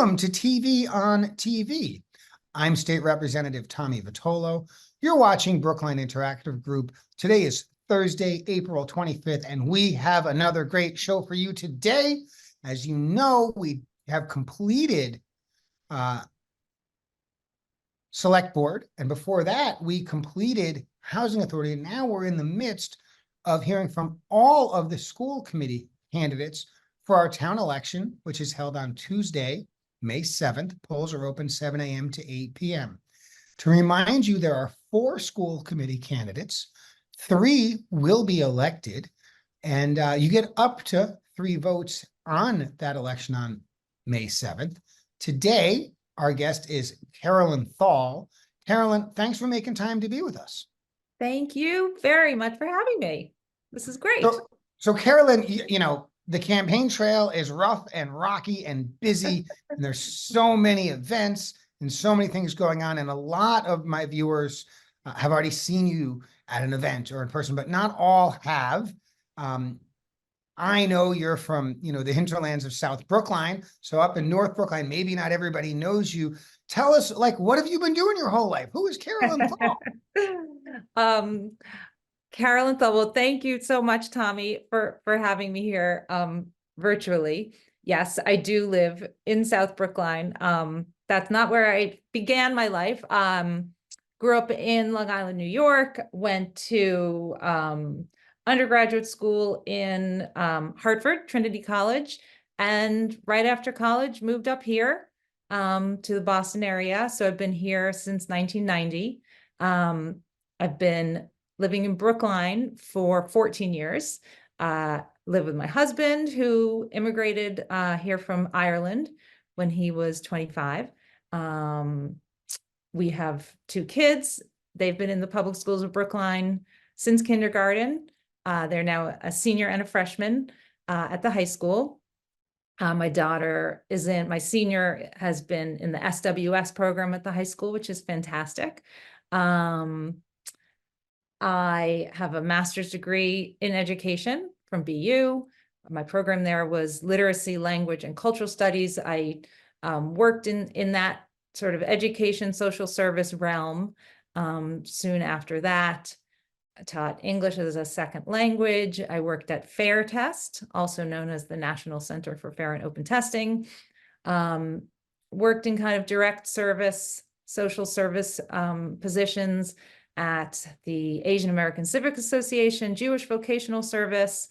Welcome to TV on TV. I'm State Representative Tommy Vitolo. You're watching Brookline Interactive Group. Today is Thursday, April 25th, and we have another great show for you today. As you know, we have completed Select Board, and before that, we completed Housing Authority. And now we're in the midst of hearing from all of the school committee candidates for our town election, which is held on Tuesday, May 7th. Polls are open 7 a.m. to 8 p.m. To remind you, there are 4 school committee candidates. 3 will be elected, and you get up to 3 votes on that election on May 7th. Today, our guest is Carolyn Thall. Carolyn, thanks for making time to be with us. Thank you very much for having me. This is great. So Carolyn, you know, the campaign trail is rough and rocky and busy, and there's so many events and so many things going on. And a lot of my viewers have already seen you at an event or in person, but not all have. I know you're from, the hinterlands of South Brookline. So up in North Brookline, maybe not everybody knows you. Tell us, what have you been doing your whole life? Who is Carolyn Thall? Carolyn Thall, well, thank you so much, Tommy, for having me here virtually. Yes, I do live in South Brookline. That's not where I began my life. Grew up in Long Island, New York, went to undergraduate school in Hartford, Trinity College, and right after college moved up here to the Boston area. So I've been here since 1990. I've been living in Brookline for 14 years. Live with my husband, who immigrated here from Ireland when he was 25. We have 2 kids. They've been in the public schools of Brookline since kindergarten. They're now a senior and a freshman at the high school. My senior has been in the SWS program at the high school, which is fantastic. I have a master's degree in education from BU. My program there was literacy, language, and cultural studies. I worked in that sort of education, social service realm. Soon after that, I taught English as a second language. I worked at Fair Test, also known as the National Center for Fair and Open Testing. Worked in kind of direct service, social service positions at the Asian American Civic Association, Jewish Vocational Service,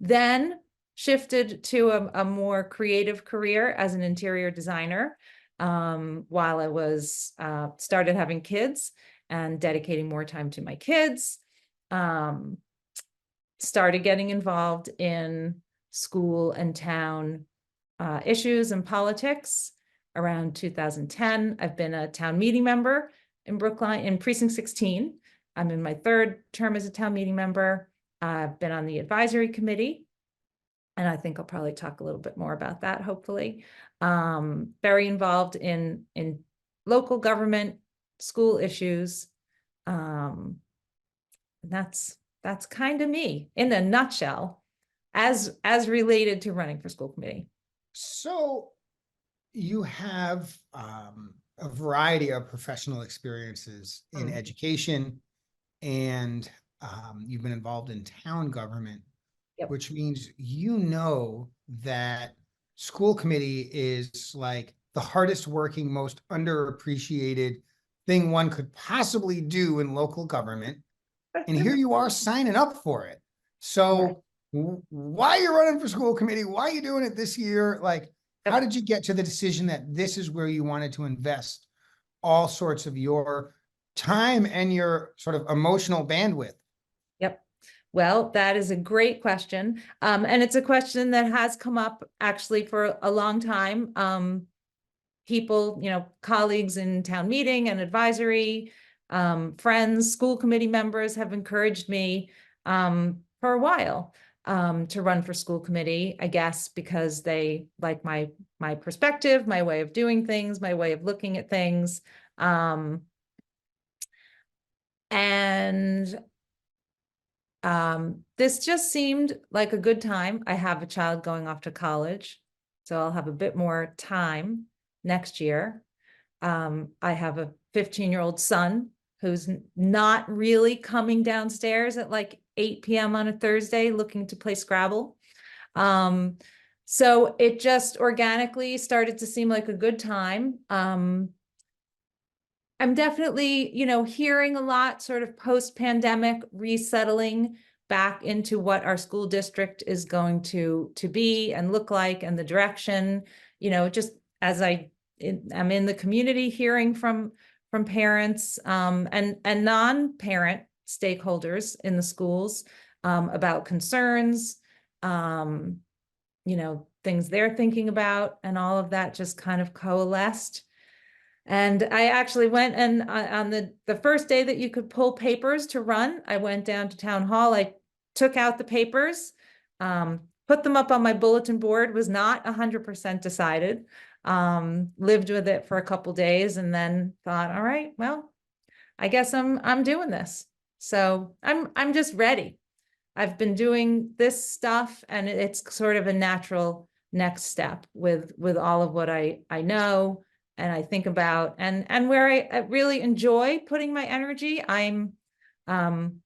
then shifted to a more creative career as an interior designer while I was started having kids and dedicating more time to my kids. Started getting involved in school and town issues and politics around 2010. I've been a town meeting member in Brookline in Precinct 16. I'm in my 3rd term as a town meeting member. I've been on the advisory committee, and I think I'll probably talk a little bit more about that, hopefully. Very involved in local government, school issues. That's kind of me in a nutshell, as related to running for school committee. So you have a variety of professional experiences in education, and you've been involved in town government, which means that school committee is like the hardest working, most underappreciated thing one could possibly do in local government. And here you are signing up for it. So why are you running for school committee? Why are you doing it this year? How did you get to the decision that this is where you wanted to invest all sorts of your time and your sort of emotional bandwidth? Yep. Well, that is a great question. And it's a question that has come up actually for a long time. People, colleagues in town meeting and advisory, friends, school committee members have encouraged me for a while to run for school committee, I guess, because they like my perspective, my way of doing things, my way of looking at things. This just seemed like a good time. I have a child going off to college. So I'll have a bit more time next year. I have a 15-year-old son who's not really coming downstairs at like 8 p.m. on a Thursday looking to play Scrabble. So it just organically started to seem like a good time. I'm definitely, hearing a lot sort of post-pandemic resettling back into what our school district is going to be and look like, and the direction, just as I'm in the community hearing from parents and non-parent stakeholders in the schools about concerns, things they're thinking about, and all of that just kind of coalesced. And I actually went and on the first day that you could pull papers to run, I went down to town hall. I took out the papers, put them up on my bulletin board, was not 100% decided, lived with it for a couple days, and then thought, all right, well, I guess I'm doing this. So I'm just ready. I've been doing this stuff, and it's sort of a natural next step with all of what I know and I think about, and where I really enjoy putting my energy. I am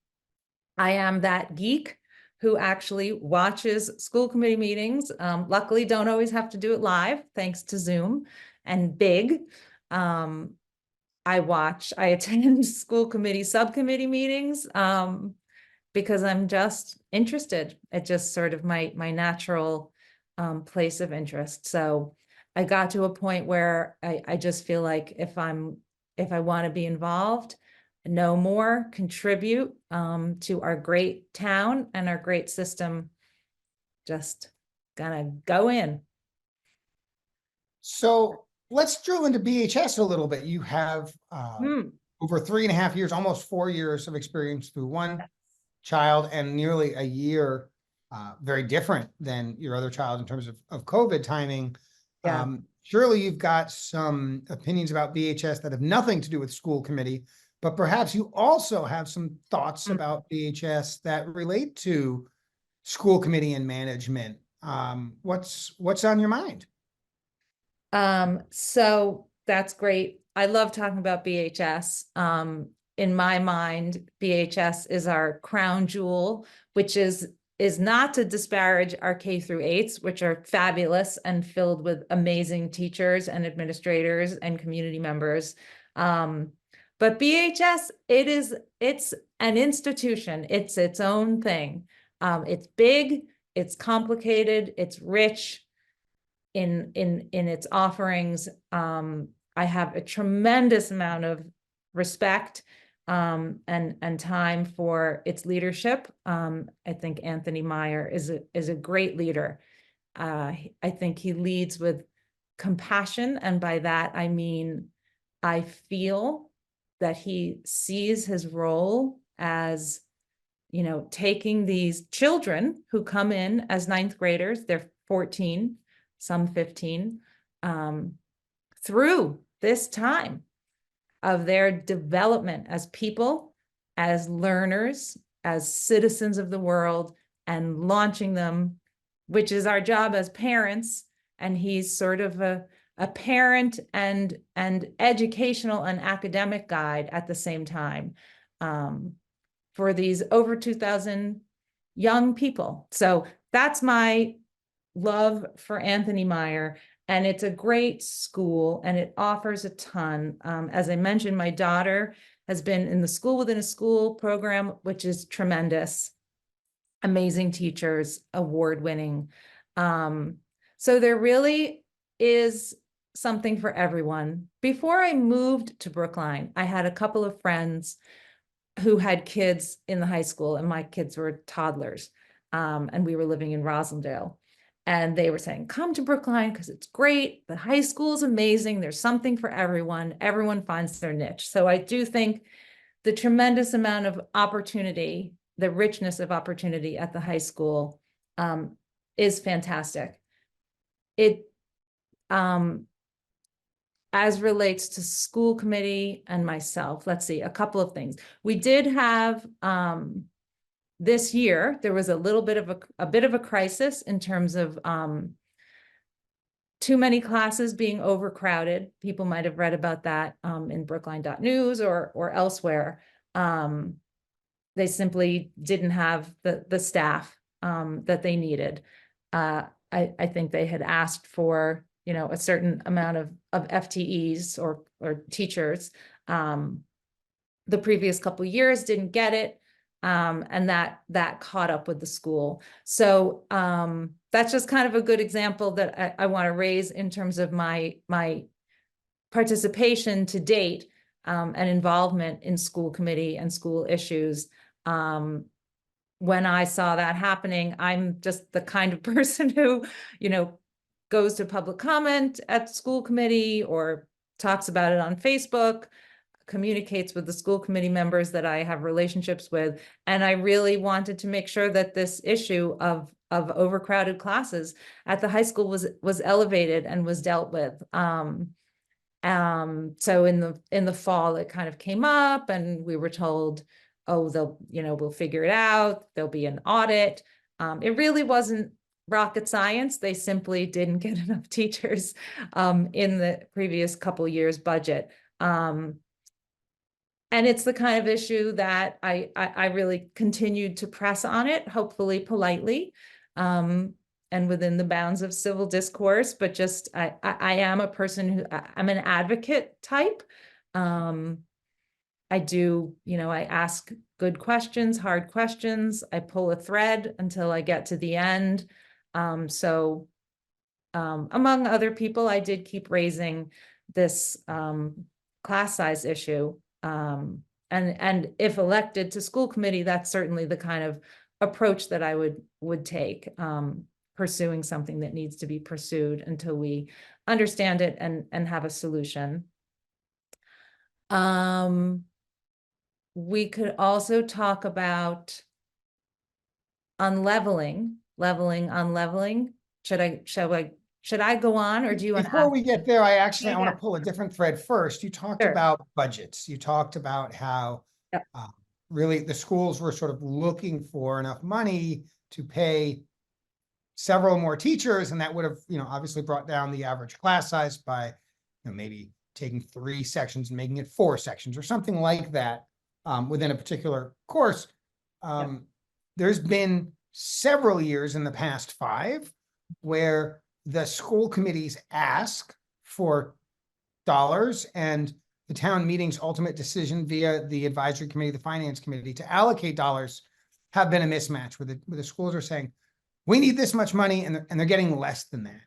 that geek who actually watches school committee meetings. Luckily, don't always have to do it live, thanks to Zoom and Big. I attend school committee subcommittee meetings because I'm just interested. It's just sort of my natural place of interest. So I got to a point where I just feel like if I want to be involved, know more, contribute to our great town and our great system, just gonna go in. So let's drill into BHS a little bit. You have over 3.5 years, almost 4 years of experience through one child, and nearly a year, very different than your other child in terms of COVID timing. Yeah. Surely you've got some opinions about BHS that have nothing to do with school committee, but perhaps you also have some thoughts about BHS that relate to school committee and management. What's on your mind? So that's great. I love talking about BHS. In my mind, BHS is our crown jewel, which is not to disparage our K through 8s, which are fabulous and filled with amazing teachers and administrators and community members. But BHS, it's an institution. It's its own thing. It's big, it's complicated, it's rich in its offerings. I have a tremendous amount of respect and time for its leadership. I think Anthony Meyer is a great leader. I think he leads with compassion, and by that I mean I feel that he sees his role as, taking these children who come in as 9th graders, they're 14, some 15, through this time of their development as people, as learners, as citizens of the world, and launching them, which is our job as parents. And he's sort of a parent and educational and academic guide at the same time for these over 2,000 young people. So that's my love for Anthony Meyer. And it's a great school, and it offers a ton. As I mentioned, my daughter has been in the school within a school program, which is tremendous. Amazing teachers, award-winning. So there really is something for everyone. Before I moved to Brookline, I had a couple of friends who had kids in the high school, and my kids were toddlers, and we were living in Rosendale. And they were saying, come to Brookline because it's great. The high school is amazing. There's something for everyone. Everyone finds their niche. So I do think the tremendous amount of opportunity, the richness of opportunity at the high school is fantastic. It, as relates to school committee and myself, let's see, a couple of things. We did have, this year, there was a little bit of a crisis in terms of too many classes being overcrowded. People might have read about that in Brookline.news or elsewhere. They simply didn't have the staff that they needed. I think they had asked for, you know, a certain amount of FTEs or teachers. The previous couple of years didn't get it. And that caught up with the school. So that's just kind of a good example that I want to raise in terms of my participation to date and involvement in school committee and school issues. When I saw that happening, I'm just the kind of person who, you know, goes to public comment at school committee or talks about it on Facebook, communicates with the school committee members that I have relationships with. And I really wanted to make sure that this issue of overcrowded classes at the high school was elevated and was dealt with. So in the fall, it kind of came up and we were told, oh, we'll figure it out. There'll be an audit. It really wasn't rocket science. They simply didn't get enough teachers in the previous couple years budget. And it's the kind of issue that I really continued to press on it, hopefully politely, and within the bounds of civil discourse, but just I am a person who I'm an advocate type. I do, I ask good questions, hard questions. I pull a thread until I get to the end. So among other people, I did keep raising this class size issue. And if elected to school committee, that's certainly the kind of approach that I would take, pursuing something that needs to be pursued until we understand it and have a solution. We could also talk about unleveling, unleveling. Should I go on, or do you want to? Before we get there, I want Yeah. to pull a different thread first. You talked Sure. about budgets. You talked about how Yep. really the schools were sort of looking for enough money to pay several more teachers, and that would have, obviously brought down the average class size by, maybe taking 3 sections and making it 4 sections or something like that within a particular course. There's been several years in the past 5 where the school committees ask for dollars, and the town meeting's ultimate decision via the advisory committee, the finance committee, to allocate dollars have been a mismatch where the schools are saying, we need this much money, and they're getting less than that.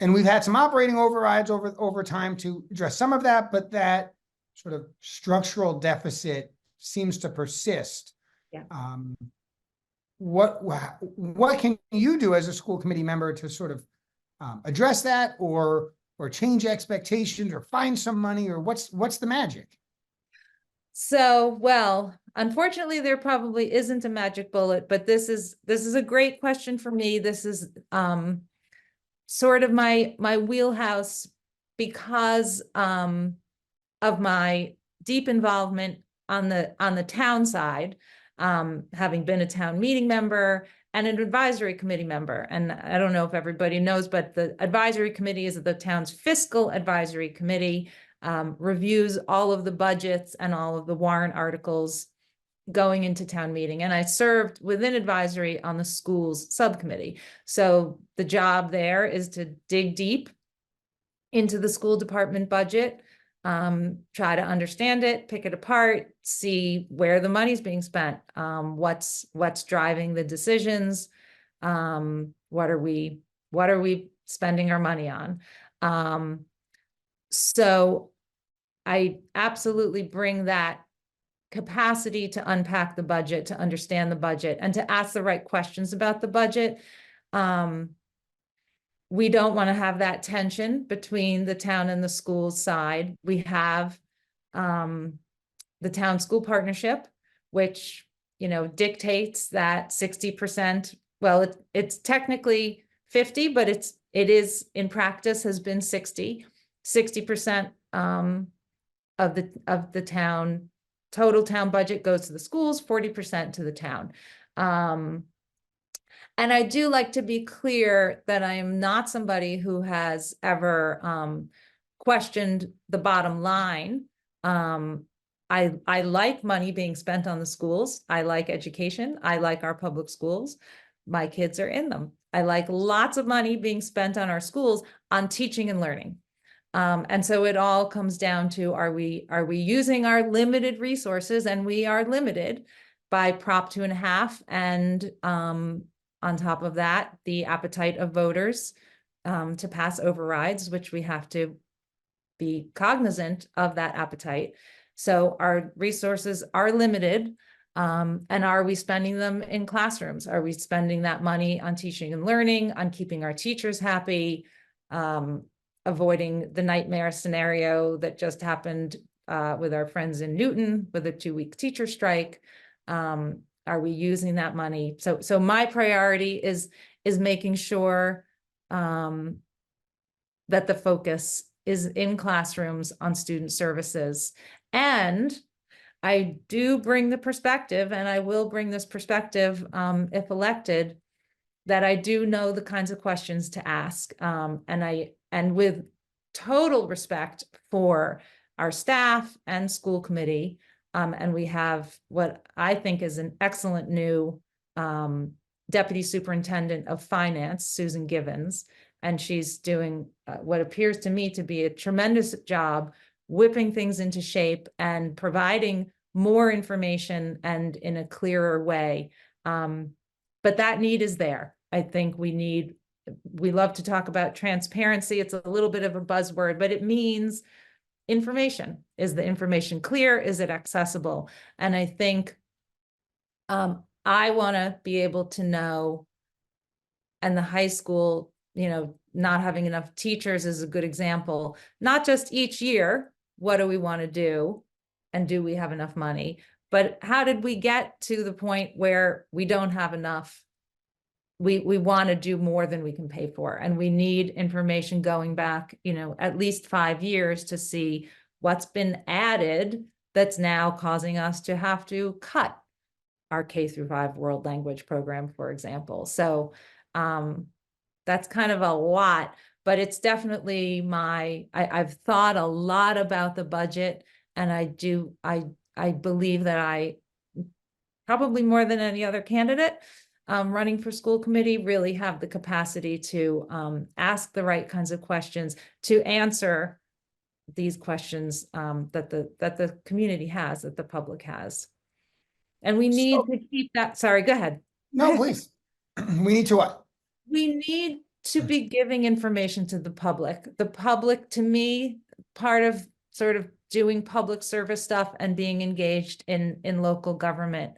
And we've had some operating overrides over time to address some of that, but that sort of structural deficit seems to persist. Yeah. What can you do as a school committee member to sort of address that, or change expectations, or find some money, or what's the magic? So, well, unfortunately, there probably isn't a magic bullet, but this is a great question for me. This is sort of my wheelhouse because of my deep involvement on the town side, having been a town meeting member and an advisory committee member. And I don't know if everybody knows, but the advisory committee is the town's fiscal advisory committee, reviews all of the budgets and all of the warrant articles going into town meeting. And I served within advisory on the schools subcommittee. So the job there is to dig deep into the school department budget, try to understand it, pick it apart, see where the money's being spent, what's driving the decisions, what are we spending our money on. So I absolutely bring that capacity to unpack the budget, to understand the budget, and to ask the right questions about the budget. We don't want to have that tension between the town and the school side. We have the town school partnership, which, dictates that 60%, well, it's technically 50, but it is in practice has been 60% of the town, total town budget goes to the schools, 40% to the town. And I do like to be clear that I am not somebody who has ever questioned the bottom line. I like money being spent on the schools. I like education. I like our public schools. My kids are in them. I like lots of money being spent on our schools on teaching and learning. And so it all comes down to, are we using our limited resources? And we are limited by Prop 2.5, and on top of that, the appetite of voters to pass overrides, which we have to be cognizant of that appetite. So our resources are limited. And are we spending them in classrooms? Are we spending that money on teaching and learning, on keeping our teachers happy, avoiding the nightmare scenario that just happened with our friends in Newton with a 2-week teacher strike? Are we using that money? So my priority is making sure that the focus is in classrooms on student services. And I do bring the perspective, and I will bring this perspective if elected, that I do know the kinds of questions to ask. And with total respect for our staff and school committee, and we have what I think is an excellent new Deputy Superintendent of Finance, Susan Givens, and she's doing what appears to me to be a tremendous job whipping things into shape and providing more information and in a clearer way. But that need is there. I think we love to talk about transparency. It's a little bit of a buzzword, but it means information. Is the information clear? Is it accessible? And I think I want to be able to know, and the high school, not having enough teachers is a good example, not just each year, what do we want to do? And do we have enough money? But how did we get to the point where we don't have enough? We want to do more than we can pay for. And we need information going back, at least 5 years to see what's been added that's now causing us to have to cut our K-5 world language program, for example. So that's kind of a lot, but it's definitely I've thought a lot about the budget, and I believe that I, probably more than any other candidate running for school committee, really have the capacity to ask the right kinds of questions, to answer these questions that the community has, that the public has. And we need to keep that, sorry, go ahead. No, please. We need to what? We need to be giving information to the public. The public, to me, part of sort of doing public service stuff and being engaged in local government.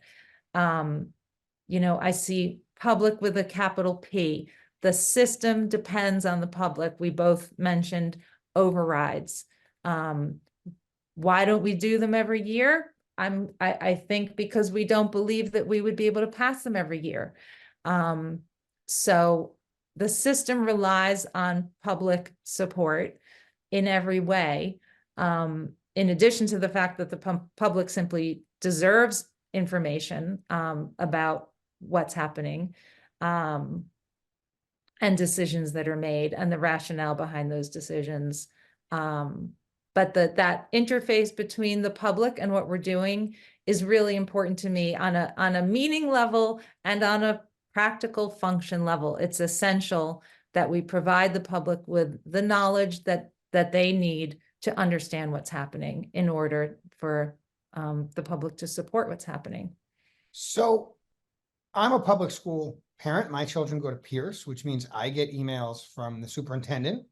I see public with a capital P. The system depends on the public. We both mentioned overrides. Why don't we do them every year? I think because we don't believe that we would be able to pass them every year. So the system relies on public support in every way. In addition to the fact that the public simply deserves information about what's happening and decisions that are made and the rationale behind those decisions. But that interface between the public and what we're doing is really important to me on a meaning level and on a practical function level. It's essential that we provide the public with the knowledge that they need to understand what's happening in order for the public to support what's happening. So I'm a public school parent. My children go to Pierce, which means I get emails from the superintendent.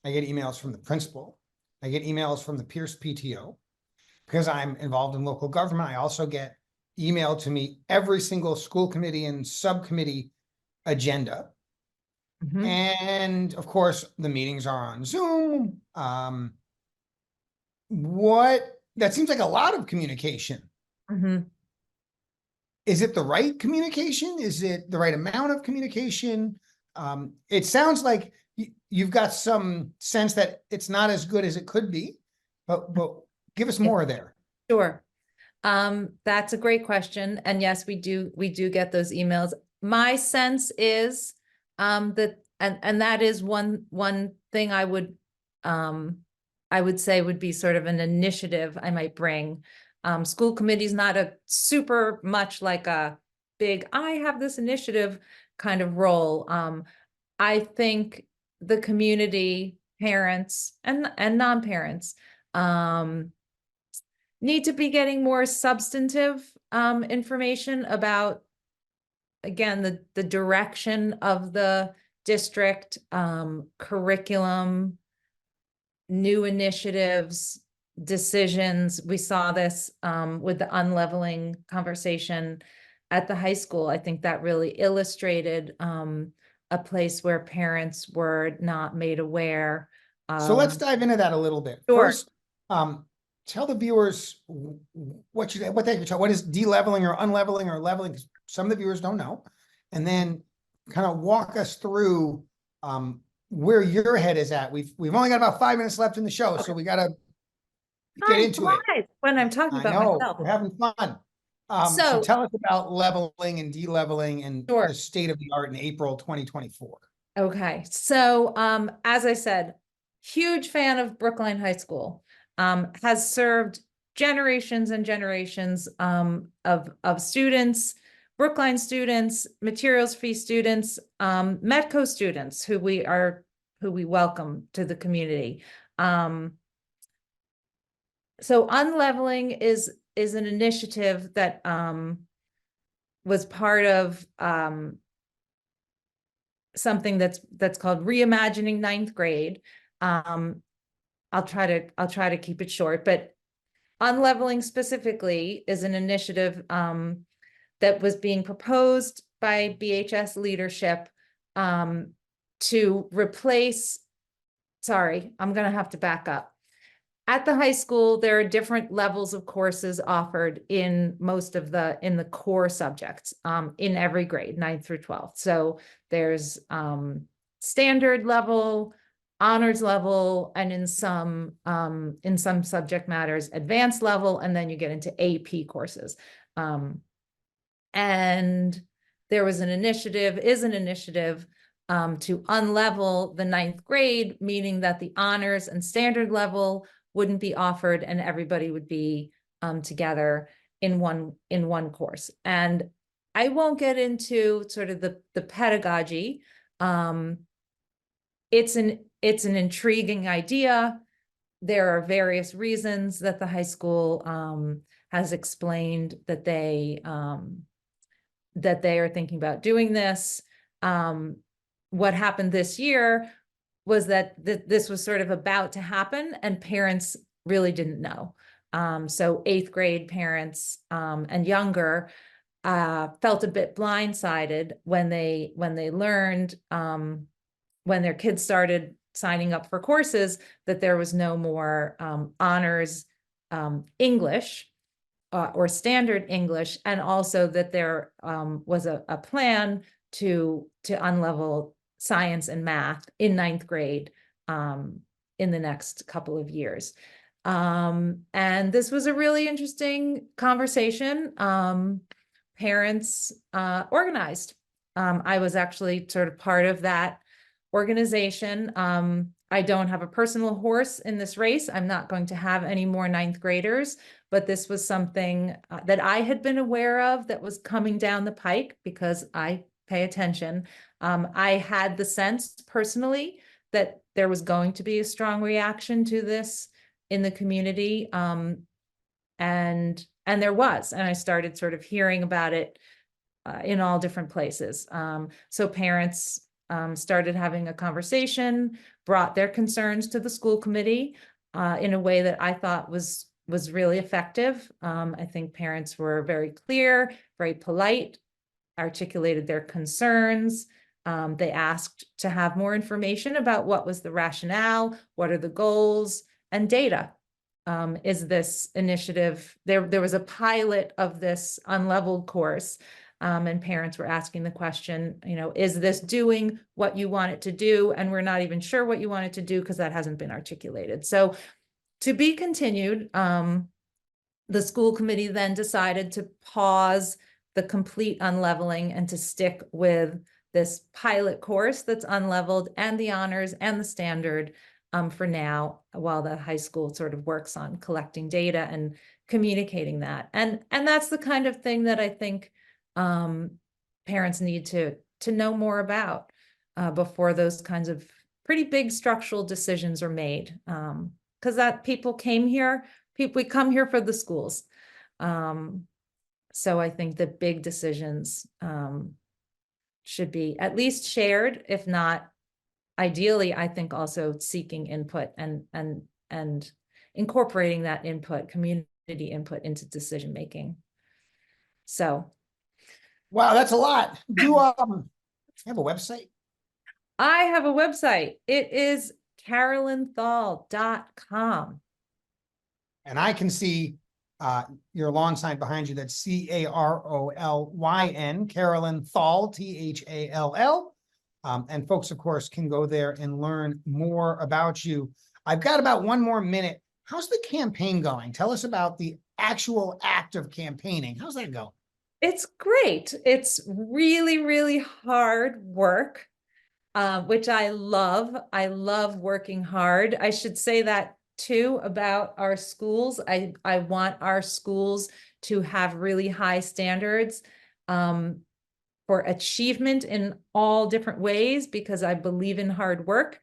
I get emails from the principal. I get emails from the Pierce PTO. Because I'm involved in local government, I also get emailed to me every single school committee and subcommittee agenda. Mm-hmm. And of course, the meetings are on Zoom. That seems like a lot of communication. Mm-hmm. Is it the right communication? Is it the right amount of communication? It sounds like you've got some sense that it's not as good as it could be, but give us more there. Sure. That's a great question. And yes, we do get those emails. my sense is that, and that is one thing I would say would be sort of an initiative I might bring. School committee is not a super much like a big, I have this initiative kind of role. I think the community, parents and non-parents, need to be getting more substantive information about, again, the direction of the district, curriculum, new initiatives, decisions. We saw this with the unleveling conversation at the high school. I think that really illustrated a place where parents were not made aware. So let's dive into that a little bit. Sure. First, tell the viewers what is de-leveling or unleveling or leveling, 'cause some of the viewers don't know. And then kind of walk us through where your head is at. We've only got about 5 minutes left in the show, so we got to get into it. When I'm talking I about know, myself. we're having fun. So So tell us about leveling and de-leveling and Sure. the state of the art in April 2024. Okay, so as I said, huge fan of Brookline High School. Has served generations and generations of students, Brookline students, materials fee students, Metco students who we welcome to the community. So unleveling is an initiative that was part of something that's called Reimagining Ninth Grade. I'll try to keep it short, but unleveling specifically is an initiative that was being proposed by BHS leadership to replace. Sorry, I'm going to have to back up. At the high school, there are different levels of courses offered in most of in the core subjects in every grade, 9th through 12th. So there's standard level, honors level, and in some subject matters, advanced level, and then you get into AP courses. And there was an initiative to unlevel the 9th grade, meaning that the honors and standard level wouldn't be offered and everybody would be together in one course. And I won't get into sort of the pedagogy. It's an intriguing idea. There are various reasons that the high school has explained that they are thinking about doing this. What happened this year was that this was sort of about to happen and parents really didn't know. So 8th grade parents and younger felt a bit blindsided when they learned when their kids started signing up for courses that there was no more honors English or standard English, and also that there was a plan to unlevel science and math in 9th grade in the next couple of years. And this was a really interesting conversation. Parents organized. I was actually sort of part of that organization. I don't have a personal horse in this race. I'm not going to have any more 9th graders, but this was something that I had been aware of that was coming down the pike because I pay attention. I had the sense personally that there was going to be a strong reaction to this in the community. And there was, and I started sort of hearing about it in all different places. So parents started having a conversation, brought their concerns to the school committee in a way that I thought was really effective. I think parents were very clear, very polite, articulated their concerns. They asked to have more information about what was the rationale, what are the goals, and data. Is this initiative, there was a pilot of this unleveled course, and parents were asking the question, is this doing what you want it to do? And we're not even sure what you want it to do because that hasn't been articulated. So to be continued, the school committee then decided to pause the complete unleveling and to stick with this pilot course that's unleveled and the honors and the standard for now, while the high school sort of works on collecting data and communicating that. And that's the kind of thing that I think parents need to know more about before those kinds of pretty big structural decisions are made. Because that people came here, we come here for the schools. So I think that big decisions should be at least shared, if not ideally, I think also seeking input and incorporating that input, community input into decision making. So Wow, that's a lot. Do you have a website? I have a website. It is carolynthall.com. And I can see your lawn sign behind you. That's Carolyn, Carolyn Thall, Thall. And folks, of course, can go there and learn more about you. I've got about one more minute. How's the campaign going? Tell us about the actual act of campaigning. How's that going? It's great. It's really, really hard work, which I love. I love working hard. I should say that too about our schools. I want our schools to have really high standards for achievement in all different ways, because I believe in hard work.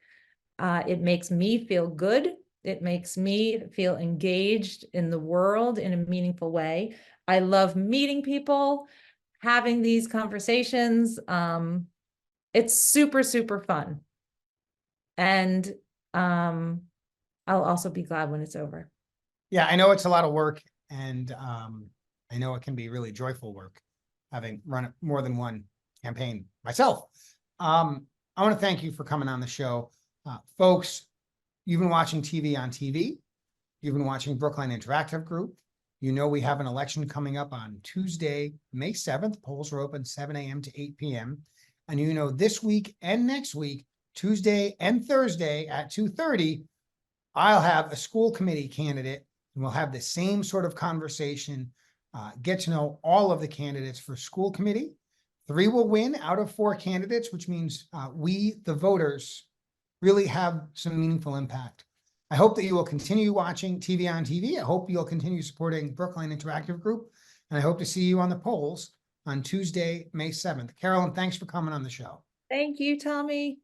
It makes me feel good. It makes me feel engaged in the world in a meaningful way. I love meeting people, having these conversations. It's super, super fun. And I'll also be glad when it's over. Yeah, I know it's a lot of work, and I know it can be really joyful work, having run more than one campaign myself. I want to thank you for coming on the show. Folks, you've been watching TV on TV. You've been watching Brookline Interactive Group. You know we have an election coming up on Tuesday, May 7th. Polls are open 7 a.m. to 8 p.m. And you know this week and next week, Tuesday and Thursday at 2:30, I'll have a school committee candidate, and we'll have the same sort of conversation, get to know all of the candidates for school committee. 3 will win out of 4 candidates, which means we, the voters, really have some meaningful impact. I hope that you will continue watching TV on TV. I hope you'll continue supporting Brookline Interactive Group, and I hope to see you on the polls on Tuesday, May 7th. Carolyn, thanks for coming on the show. Thank you, Tommy.